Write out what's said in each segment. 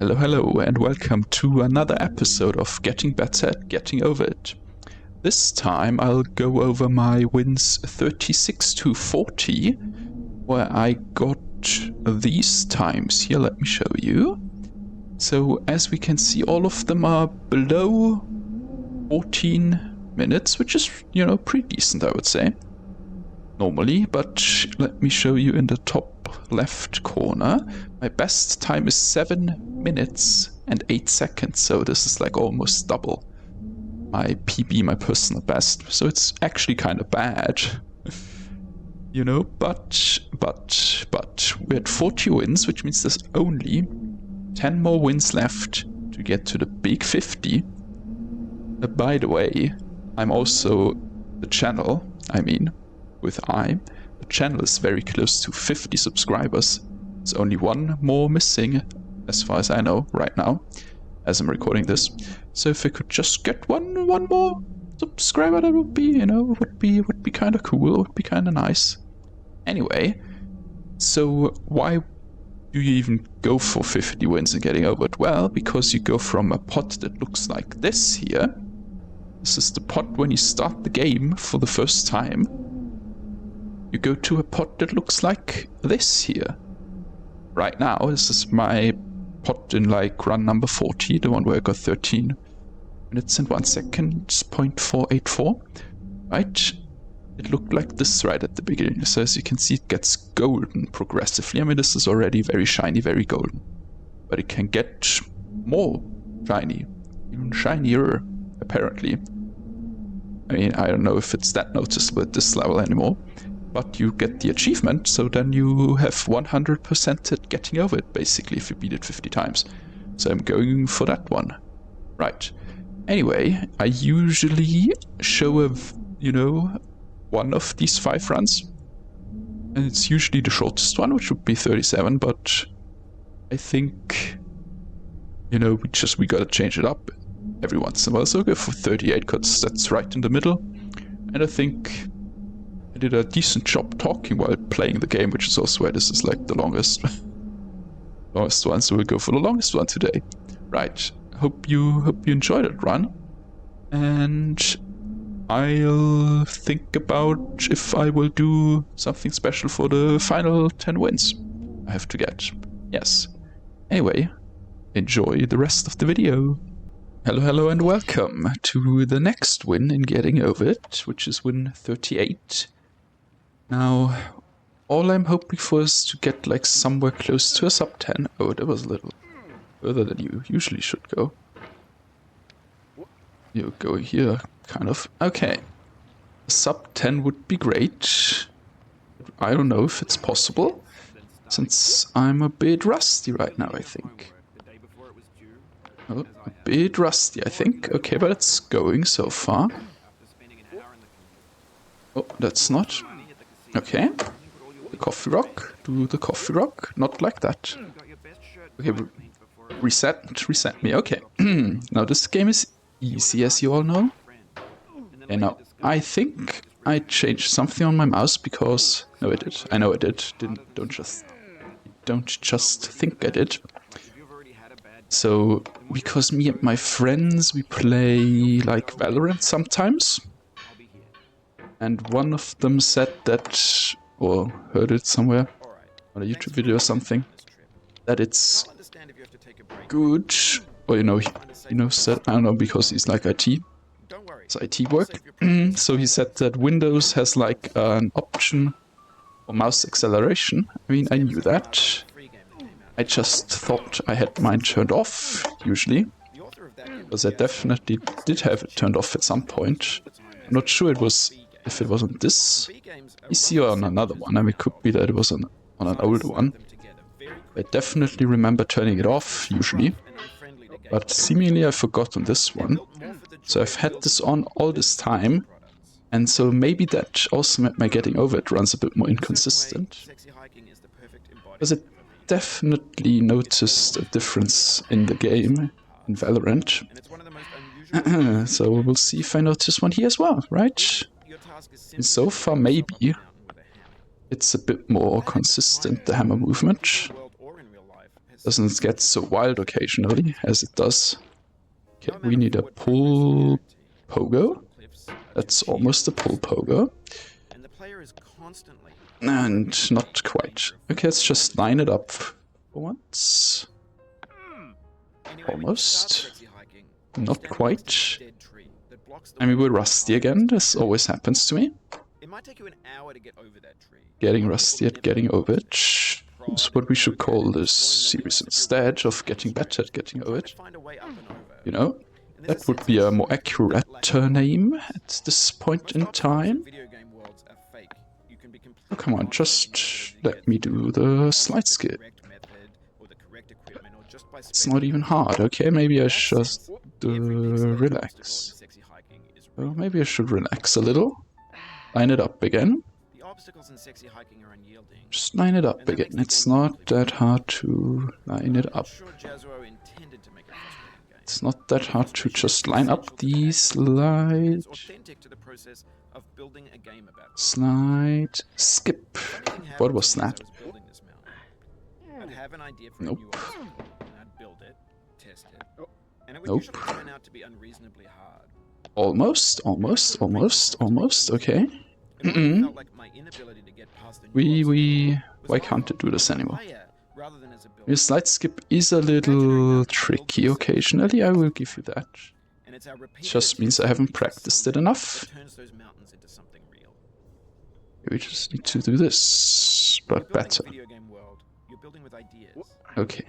Hello, hello, and welcome to another episode of Getting Better at Getting Over It. This time I'll go over my wins 36 to 40, where I got these times here. Let me show you. So as we can see, all of them are below 14 minutes, which is, pretty decent, I would say, normally. But let me show you in the top left corner. My best time is 7 minutes and 8 seconds, so this is like almost double my PB, my personal best. So it's actually kind of bad, but we're at 40 wins, which means there's only 10 more wins left to get to the big 50. By the way, I'm also the channel, the channel is very close to 50 subscribers. There's only one more missing, as far as I know, right now, as I'm recording this. So if I could just get one more subscriber, that would be, would be kind of cool, would be kind of nice. Anyway, so why do you even go for 50 wins and getting over it? Well, because you go from a pot that looks like this here. This is the pot when you start the game for the first time. You go to a pot that looks like this here. Right now, this is my pot in like run number 40, the one where I got 13 minutes and 1 second, 0.484. Right? It looked like this right at the beginning. So as you can see, it gets golden progressively. This is already very shiny, very golden. But it can get more shiny, even shinier, apparently. I don't know if it's that noticeable at this level anymore. But you get the achievement, so then you have 100% at getting over it, basically, if you beat it 50 times. So I'm going for that one. Right. Anyway, I usually show one of these 5 runs. And it's usually the shortest one, which would be 37, but I think, we gotta change it up every once in a while. So I'll go for 38, because that's right in the middle. And I think I did a decent job talking while playing the game, which is also why this is like the longest one, so we'll go for the longest one today. Right, hope you enjoyed that run, and I'll think about if I will do something special for the final 10 wins I have to get. Yes. Anyway, enjoy the rest of the video. Hello, and welcome to the next win in Getting Over It, which is win 38. Now, all I'm hoping for is to get like somewhere close to a sub 10. Oh, that was a little further than you usually should go. You go here, kind of. Okay. A sub 10 would be great. I don't know if it's possible, since I'm a bit rusty right now, I think. Oh, a bit rusty, I think. Okay, but it's going so far. Oh, that's not. Okay. The coffee rock. Do the coffee rock. Not like that. Okay, reset me. Okay. Now this game is easy, as you all know. And now I think I changed something on my mouse because... No, I did. I know I did. Don't just think I did. So, because me and my friends, we play like Valorant sometimes. And one of them said that, or heard it somewhere, on a YouTube video or something, that it's good, or said, I don't know, because he's like IT, it's IT work. So he said that Windows has like an option for mouse acceleration. I knew that. I just thought I had mine turned off, usually, because I definitely did have it turned off at some point. I'm not sure if it was on this PC or on another one. It could be that it was on an older one. I definitely remember turning it off, usually, but seemingly I forgot on this one. So I've had this on all this time, and so maybe that also made my Getting Over It runs a bit more inconsistent. Because it definitely noticed a difference in the game, in Valorant. So we'll see if I notice one here as well, right? And so far, maybe it's a bit more consistent, the hammer movement. Doesn't get so wild occasionally as it does. Okay, we need a pull pogo. That's almost a pull pogo. And not quite. Okay, let's just line it up for once. Almost. Not quite. I mean, we're rusty again. This always happens to me. Getting rusty at getting over it. Is what we should call this series instead of getting better at getting over it. You know, that would be a more accurate name at this point in time. Oh, come on, just let me do the slide skip. It's not even hard. Okay, maybe I should relax. Oh, maybe I should relax a little. Line it up again. Just line it up again. It's not that hard to line it up. It's not that hard to just line up the slide. Slide. Skip. What was that? Nope. Nope. Almost. Okay. Why can't it do this anymore? Your slide skip is a little tricky occasionally, I will give you that. It just means I haven't practiced it enough. We just need to do this, but better. Okay.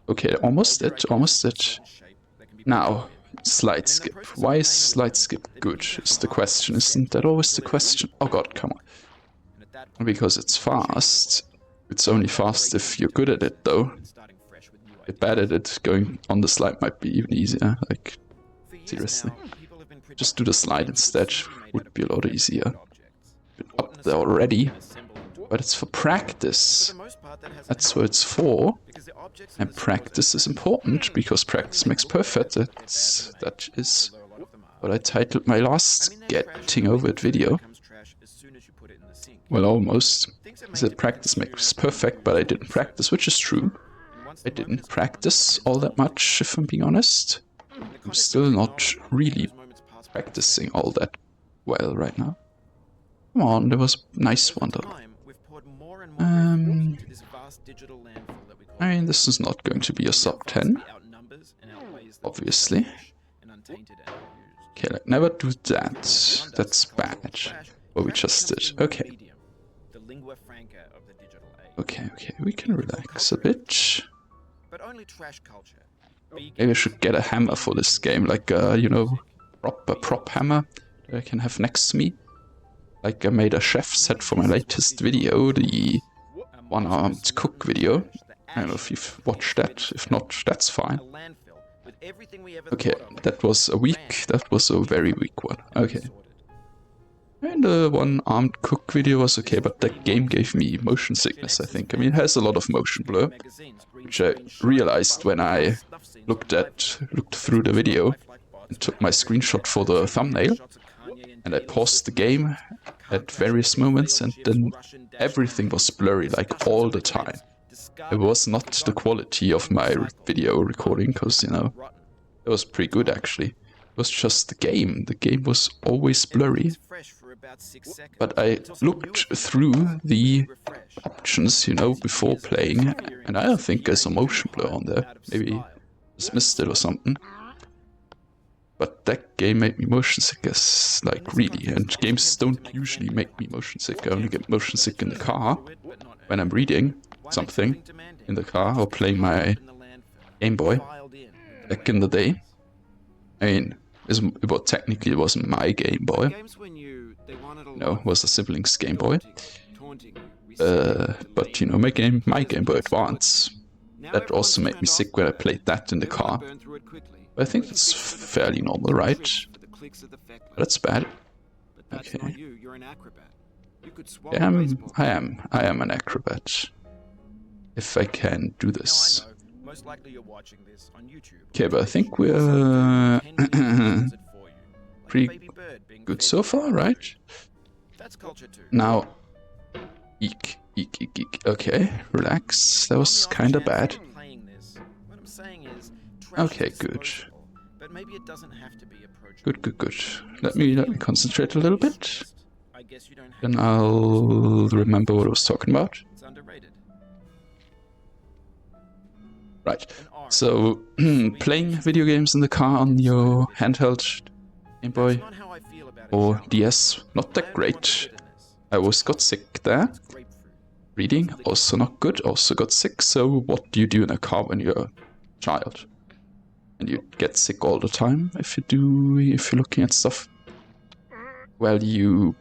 Okay, almost it. Now, slide skip. Why is slide skip good, is the question. Isn't that always the question? Oh god, come on. Because it's fast. It's only fast if you're good at it, though. Get bad at it, going on the slide might be even easier. Like, seriously. Just do the slide instead, would be a lot easier. Been up there already, but it's for practice. That's what it's for. And practice is important, because practice makes perfect. That is what I titled my last Getting Over It video. Well, almost. I said practice makes perfect, but I didn't practice, which is true. I didn't practice all that much, if I'm being honest. I'm still not really practicing all that well right now. Come on, there was a nice one though. I mean, this is not going to be a sub 10. Obviously. Okay, like, never do that. That's bad. What we just did. Okay. Okay, we can relax a bit. Maybe I should get a hammer for this game, like you know, a prop hammer that I can have next to me. Like I made a chef set for my latest video, the one-armed cook video. I don't know if you've watched that. If not, that's fine. Okay, that was a weak. That was a very weak one. Okay. And the one-armed cook video was okay, but that game gave me motion sickness, I think. I mean, it has a lot of motion blur, which I realized when I looked through the video and took my screenshot for the thumbnail. And I paused the game at various moments, and then everything was blurry, like all the time. It was not the quality of my video recording, because, you know, it was pretty good actually. It was just the game. The game was always blurry. But I looked through the options, you know, before playing, and I don't think there's a motion blur on there. Maybe I just missed it or something. But that game made me motion sick, like really, and games don't usually make me motion sick. I only get motion sick in the car, when I'm reading something in the car, or playing my Game Boy, back in the day. I mean, technically it wasn't my Game Boy. No, it was a sibling's Game Boy. But, you know, my Game Boy Advance, that also made me sick when I played that in the car. I think it's fairly normal, right? That's bad. Okay. Yeah, I am an acrobat. If I can do this. Okay, but I think we're pretty good so far, right? Now, eek. Eek, eek, eek. Okay, relax. That was kind of bad. What I'm saying is, Okay, good. but maybe it doesn't have to be approachable. Good, good, good. Let me concentrate a little bit. I guess you don't have Then I'll remember what I was talking about. It's underrated. Right. So, playing video games in the car on your handheld Game Boy or DS, not that great. I always got sick there. Reading, also not good, also got sick. So what do you do in a car when you're a child? And you get sick all the time if you're looking at stuff. Well, you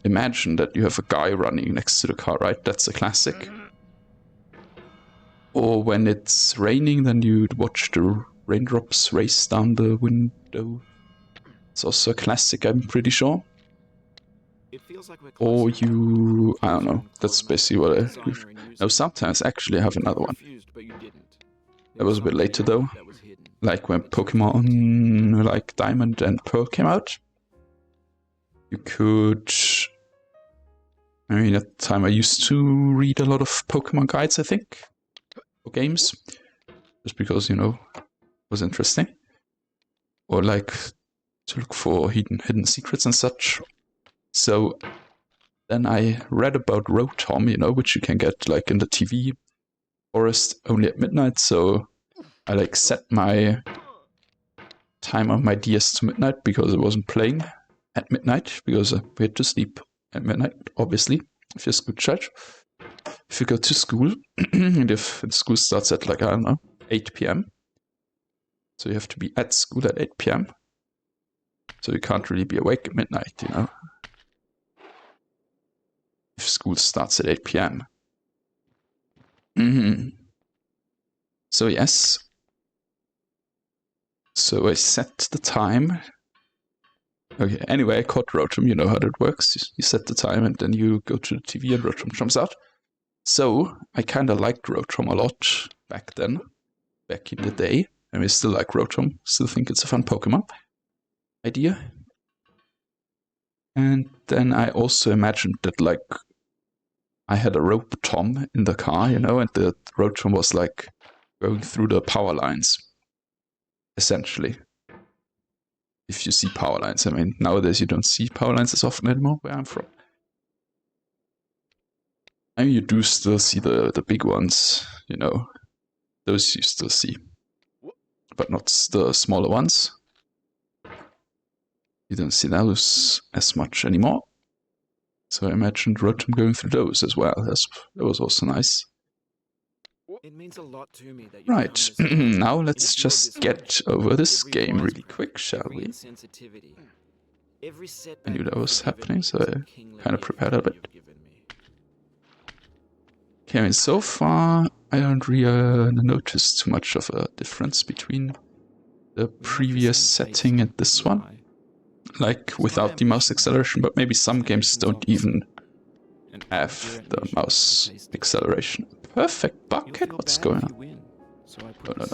imagine that you have a guy running next to the car, right? That's a classic. Or when it's raining, then you'd watch the raindrops race down the window. It's also a classic, I'm pretty sure. Or you... I don't know. That's basically what I do. No, sometimes actually I have another one. That was a bit later though. Like when Pokemon like Diamond and Pearl came out. You could... I mean, at the time I used to read a lot of Pokemon guides, I think. For games. Just because, you know, it was interesting. Or like to look for hidden secrets and such. So then I read about Rotom, you know, which you can get like in the TV forest only at midnight. So I like set my time on my DS to midnight because it wasn't playing at midnight because we had to sleep at midnight, obviously, if you're a school child. If you go to school, and if school starts at like, I don't know, 8 p.m. So you have to be at school at 8 p.m. So you can't really be awake at midnight, you know. If school starts at 8 p.m. So yes. So I set the time. Okay, anyway, I caught Rotom, you know how that works. You set the time and then you go to the TV and Rotom jumps out. So I kind of liked Rotom a lot back then, back in the day. I mean, I still like Rotom, still think it's a fun Pokemon idea. And then I also imagined that like I had a Rotom in the car, you know, and the Rotom was like going through the power lines, essentially. If you see power lines, I mean, nowadays you don't see power lines as often anymore where I'm from. I mean, you do still see the big ones, you know, those you still see, but not the smaller ones. You don't see those as much anymore. So I imagined Rotom going through those as well. That was also nice. It means a lot to me that you right, now let's just get over this game really quick, shall we? I knew that was happening, so I kind of prepared a bit. Okay, I mean, so far I don't really notice too much of a difference between the previous setting and this one. Like, without the mouse acceleration, but maybe some games don't even have the mouse acceleration. Perfect bucket? What's going on? Oh, no.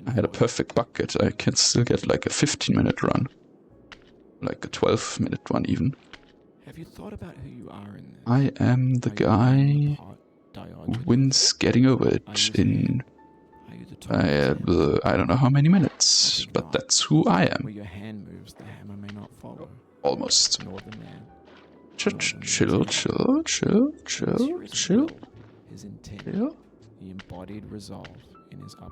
I had a perfect bucket. I can still get like a 15-minute run. Like a 12-minute one even. Have you thought about who you are in this? I am the guy who wins getting over it in I don't know how many minutes, but that's who I am. Almost. Chill.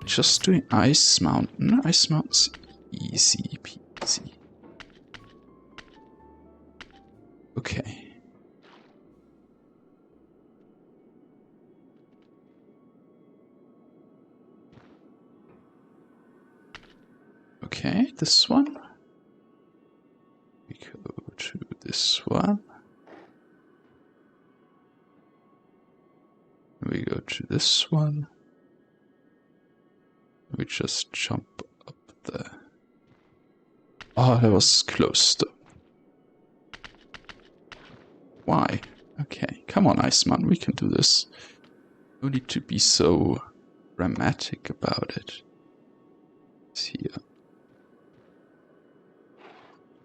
Just doing Ice Mountain. Ice Mountain's easy peasy. Okay. Okay, this one. We go to this one. We go to this one. We just jump up there. Oh, that was close though. Why? Okay, come on, Iceman, we can do this. No need to be so dramatic about it. It's here.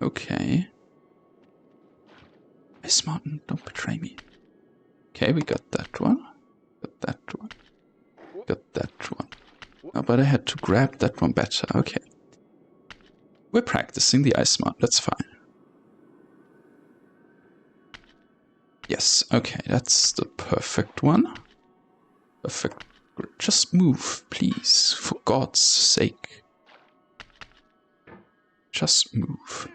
Okay. Ice Mountain, don't betray me. Okay, we got that one. Got that one. Got that one. Oh, but I had to grab that one better. Okay. We're practicing the ice mount. That's fine. Yes, okay, that's the perfect one. Perfect. Just move, please. For God's sake. Just move.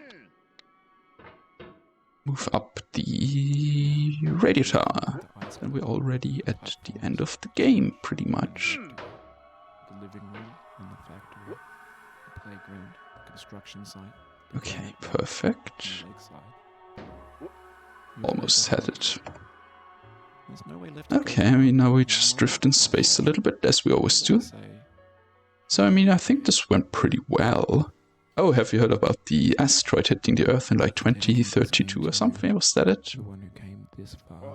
Move up the radiator. And we're already at the end of the game, pretty much. The living room and the factory, the playground, the construction site. Okay, perfect. Almost had it. Okay, I mean, now we just drift in space a little bit, as we always do. So, I mean, I think this went pretty well. Oh, have you heard about the asteroid hitting the Earth in like 2032 or something? Was that it?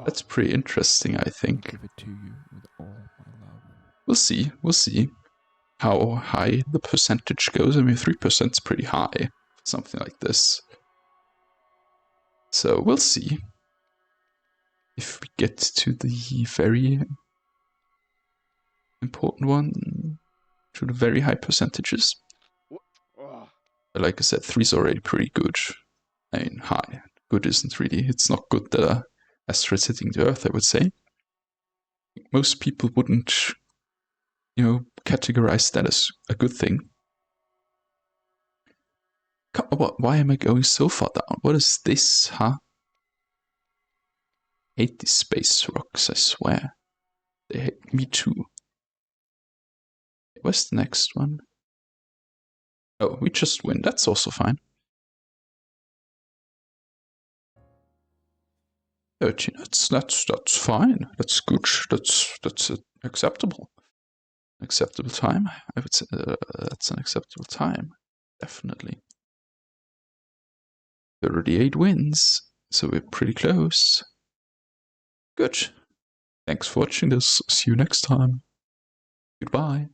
That's pretty interesting, I think. We'll see, how high the percentage goes. I mean, 3% is pretty high for something like this. So, we'll see. If we get to the very important one, to the very high percentages. But like I said, 3 is already pretty good. I mean, high. Good isn't really, it's not good that asteroids hitting the Earth, I would say. Most people wouldn't, you know, categorize that as a good thing. Why am I going so far down? What is this, huh? I hate these space rocks, I swear. They hate me too. Where's the next one? Oh, we just win. That's also fine. 13. That's fine. That's good. That's acceptable. Acceptable time. I would say that's an acceptable time. Definitely. 38 wins. So we're pretty close. Good. Thanks for watching this. See you next time. Goodbye.